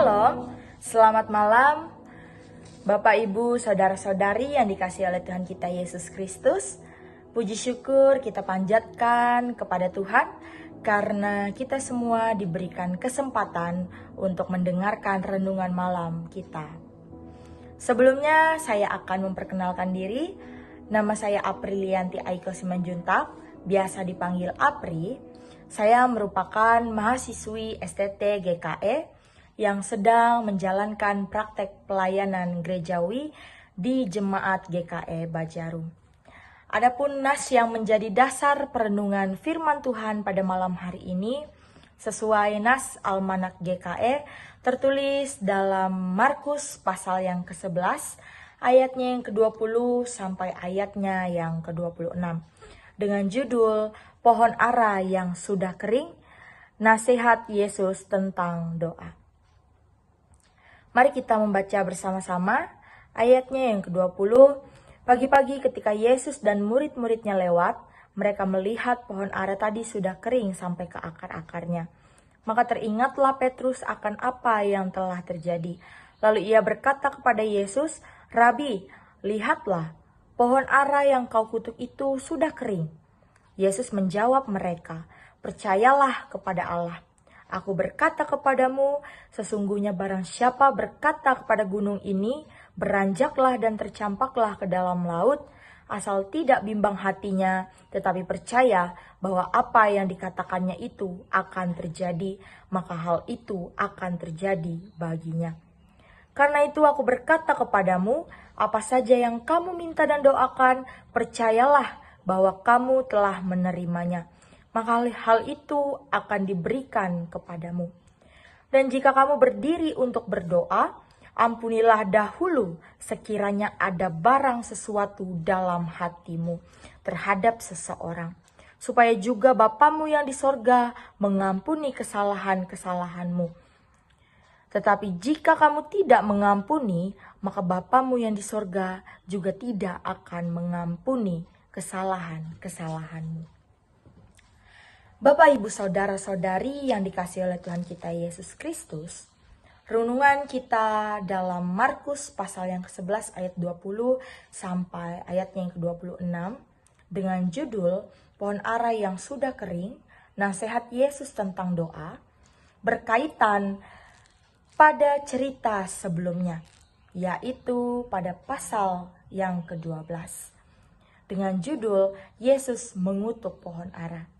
Shalom, selamat malam Bapak Ibu, Saudara-saudari yang dikasihi oleh Tuhan kita Yesus Kristus. Puji syukur kita panjatkan kepada Tuhan karena kita semua diberikan kesempatan untuk mendengarkan renungan malam kita. Sebelumnya saya akan memperkenalkan diri. Nama saya Aprilianti Aiko Simanjuntak, biasa dipanggil Apri. Saya merupakan mahasiswi STT GKE yang sedang menjalankan praktek pelayanan gerejawi di Jemaat GKE Bajarum. Adapun nas yang menjadi dasar perenungan firman Tuhan pada malam hari ini sesuai nas Almanak GKE tertulis dalam Markus pasal yang ke-11 ayatnya yang ke-20 sampai ayatnya yang ke-26 dengan judul Pohon Ara yang Sudah Kering, Nasihat Yesus tentang Doa. Mari kita membaca bersama-sama ayatnya yang ke-20. Pagi-pagi ketika Yesus dan murid-muridnya lewat, mereka melihat pohon ara tadi sudah kering sampai ke akar-akarnya. Maka teringatlah Petrus akan apa yang telah terjadi. Lalu ia berkata kepada Yesus, "Rabi, lihatlah, pohon ara yang kau kutuk itu sudah kering." Yesus menjawab mereka, "Percayalah kepada Allah. Aku berkata kepadamu, sesungguhnya barang siapa berkata kepada gunung ini, beranjaklah dan tercampaklah ke dalam laut, asal tidak bimbang hatinya, tetapi percaya bahwa apa yang dikatakannya itu akan terjadi, maka hal itu akan terjadi baginya. Karena itu aku berkata kepadamu, apa saja yang kamu minta dan doakan, percayalah bahwa kamu telah menerimanya. Maka hal itu akan diberikan kepadamu. Dan jika kamu berdiri untuk berdoa, ampunilah dahulu sekiranya ada barang sesuatu dalam hatimu terhadap seseorang, supaya juga Bapamu yang di sorga mengampuni kesalahan-kesalahanmu. Tetapi jika kamu tidak mengampuni, maka Bapamu yang di sorga juga tidak akan mengampuni kesalahan-kesalahanmu." Bapak, Ibu, Saudara-saudari yang dikasihi oleh Tuhan kita Yesus Kristus, renungan kita dalam Markus pasal yang ke-11 ayat 20 sampai ayatnya yang ke-26 dengan judul Pohon Ara yang Sudah Kering, Nasihat Yesus tentang Doa, berkaitan pada cerita sebelumnya, yaitu pada pasal yang ke-12 dengan judul Yesus mengutuk pohon ara.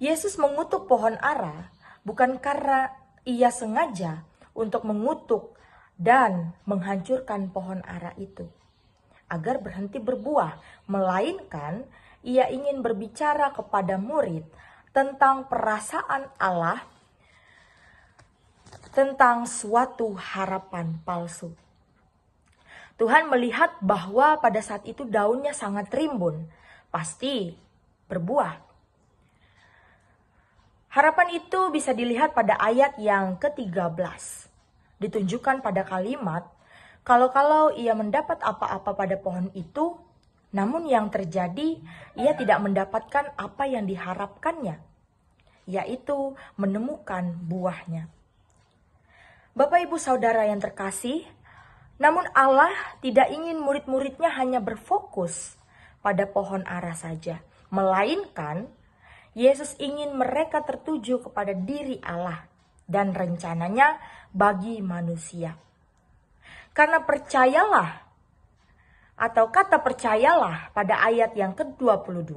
Yesus mengutuk pohon ara bukan karena ia sengaja untuk mengutuk dan menghancurkan pohon ara itu agar berhenti berbuah, melainkan ia ingin berbicara kepada murid tentang perasaan Allah tentang suatu harapan palsu. Tuhan melihat bahwa pada saat itu daunnya sangat rimbun, pasti berbuah. Harapan itu bisa dilihat pada ayat yang ke-13. Ditunjukkan pada kalimat, kalau ia mendapat apa-apa pada pohon itu, namun yang terjadi, ia tidak mendapatkan apa yang diharapkannya, yaitu menemukan buahnya. Bapak, Ibu, Saudara yang terkasih, namun Allah tidak ingin murid-muridnya hanya berfokus pada pohon ara saja, melainkan Yesus ingin mereka tertuju kepada diri Allah dan rencananya bagi manusia. Karena percayalah, atau kata percayalah pada ayat yang ke-22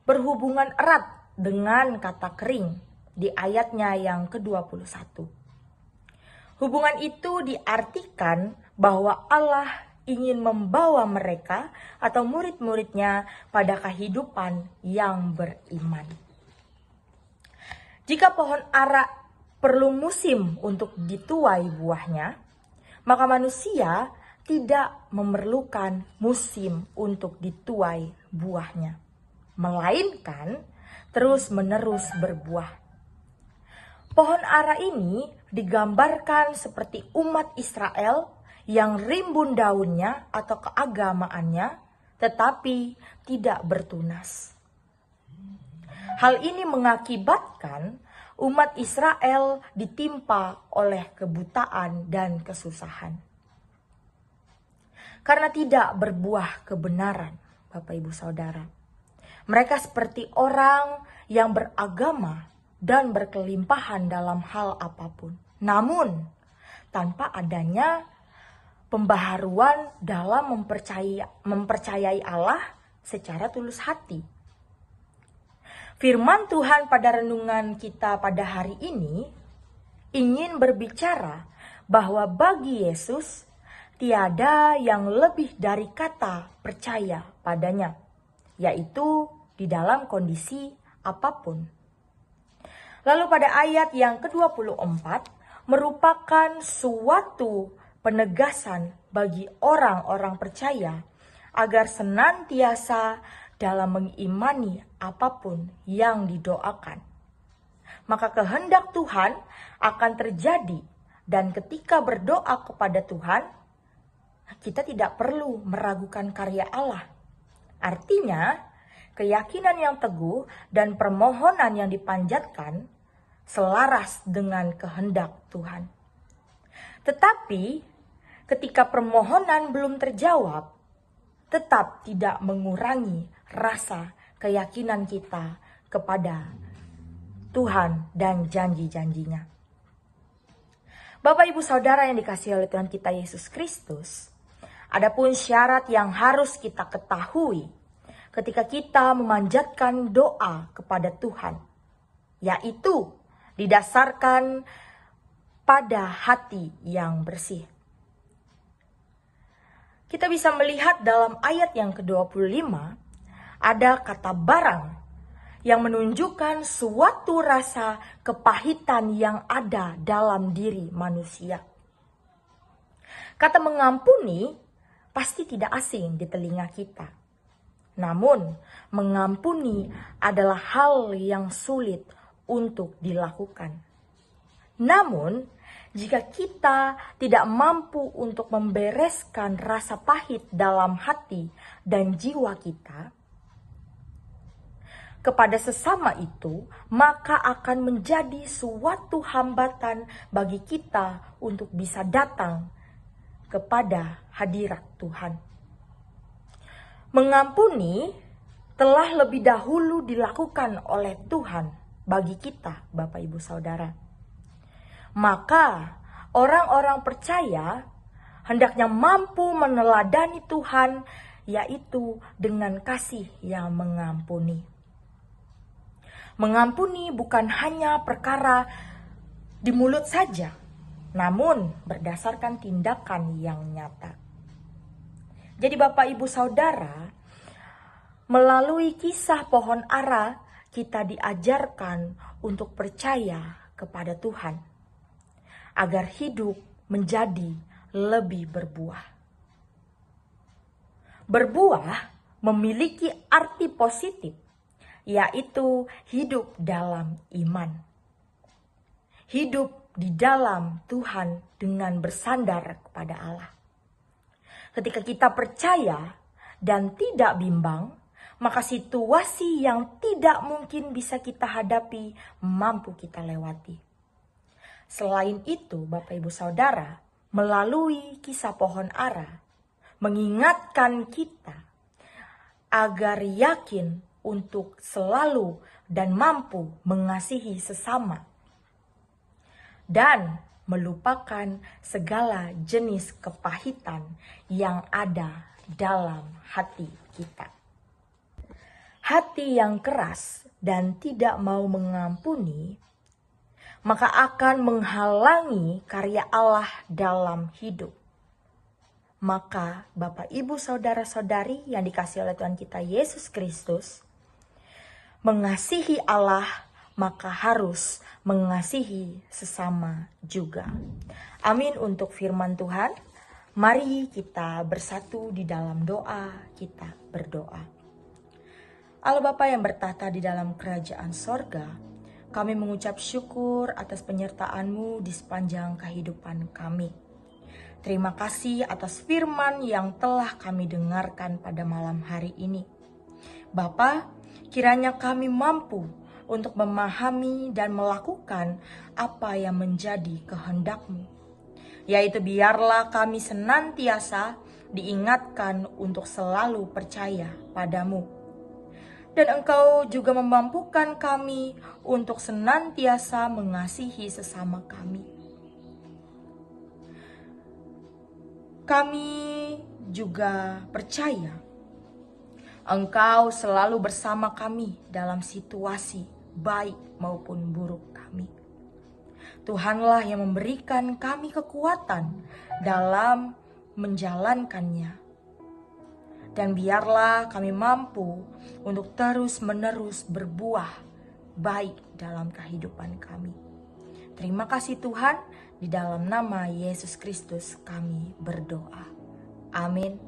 berhubungan erat dengan kata kering di ayatnya yang ke-21. Hubungan itu diartikan bahwa Allah ingin membawa mereka atau murid-muridnya pada kehidupan yang beriman. Jika pohon ara perlu musim untuk dituai buahnya, maka manusia tidak memerlukan musim untuk dituai buahnya, melainkan terus-menerus berbuah. Pohon ara ini digambarkan seperti umat Israel yang rimbun daunnya atau keagamaannya, tetapi tidak bertunas. Hal ini mengakibatkan umat Israel ditimpa oleh kebutaan dan kesusahan. Karena tidak berbuah kebenaran, Bapak Ibu Saudara. Mereka seperti orang yang beragama dan berkelimpahan dalam hal apapun. Namun, tanpa adanya pembaharuan dalam mempercayai Allah secara tulus hati. Firman Tuhan pada renungan kita pada hari ini ingin berbicara bahwa bagi Yesus tiada yang lebih dari kata percaya padanya, yaitu di dalam kondisi apapun. Lalu pada ayat yang ke-24 merupakan suatu penegasan bagi orang-orang percaya agar senantiasa dalam mengimani apapun yang didoakan. Maka kehendak Tuhan akan terjadi, dan ketika berdoa kepada Tuhan, kita tidak perlu meragukan karya Allah. Artinya, keyakinan yang teguh dan permohonan yang dipanjatkan selaras dengan kehendak Tuhan. Tetapi, ketika permohonan belum terjawab, tetap tidak mengurangi rasa keyakinan kita kepada Tuhan dan janji-janjinya. Bapak Ibu Saudara yang dikasihi oleh Tuhan kita Yesus Kristus, adapun syarat yang harus kita ketahui ketika kita memanjatkan doa kepada Tuhan, yaitu didasarkan pada hati yang bersih. Kita bisa melihat dalam ayat yang ke-25, ada kata barang yang menunjukkan suatu rasa kepahitan yang ada dalam diri manusia. Kata mengampuni pasti tidak asing di telinga kita. Namun, mengampuni adalah hal yang sulit untuk dilakukan. Namun, jika kita tidak mampu untuk membereskan rasa pahit dalam hati dan jiwa kita kepada sesama itu, maka akan menjadi suatu hambatan bagi kita untuk bisa datang kepada hadirat Tuhan. Mengampuni telah lebih dahulu dilakukan oleh Tuhan bagi kita, Bapak Ibu Saudara. Maka orang-orang percaya hendaknya mampu meneladani Tuhan, yaitu dengan kasih yang mengampuni. Mengampuni bukan hanya perkara di mulut saja, namun berdasarkan tindakan yang nyata. Jadi Bapak Ibu Saudara, melalui kisah pohon ara, kita diajarkan untuk percaya kepada Tuhan agar hidup menjadi lebih berbuah. Berbuah memiliki arti positif, yaitu hidup dalam iman. Hidup di dalam Tuhan dengan bersandar kepada Allah. Ketika kita percaya dan tidak bimbang, maka situasi yang tidak mungkin bisa kita hadapi mampu kita lewati. Selain itu, Bapak Ibu Saudara, melalui kisah pohon ara, mengingatkan kita agar yakin untuk selalu dan mampu mengasihi sesama dan melupakan segala jenis kepahitan yang ada dalam hati kita. Hati yang keras dan tidak mau mengampuni, maka akan menghalangi karya Allah dalam hidup. Maka Bapak Ibu Saudara-saudari yang dikasihi oleh Tuhan kita Yesus Kristus, mengasihi Allah maka harus mengasihi sesama juga. Amin untuk firman Tuhan. Mari kita bersatu di dalam doa, kita berdoa. Allah Bapa yang bertahta di dalam kerajaan sorga, kami mengucap syukur atas penyertaan-Mu di sepanjang kehidupan kami. Terima kasih atas firman yang telah kami dengarkan pada malam hari ini. Bapa, kiranya kami mampu untuk memahami dan melakukan apa yang menjadi kehendak-Mu. Yaitu biarlah kami senantiasa diingatkan untuk selalu percaya padamu. Dan Engkau juga memampukan kami untuk senantiasa mengasihi sesama kami. Kami juga percaya Engkau selalu bersama kami dalam situasi baik maupun buruk kami. Tuhanlah yang memberikan kami kekuatan dalam menjalankannya. Dan biarlah kami mampu untuk terus-menerus berbuah baik dalam kehidupan kami. Terima kasih Tuhan, di dalam nama Yesus Kristus kami berdoa. Amin.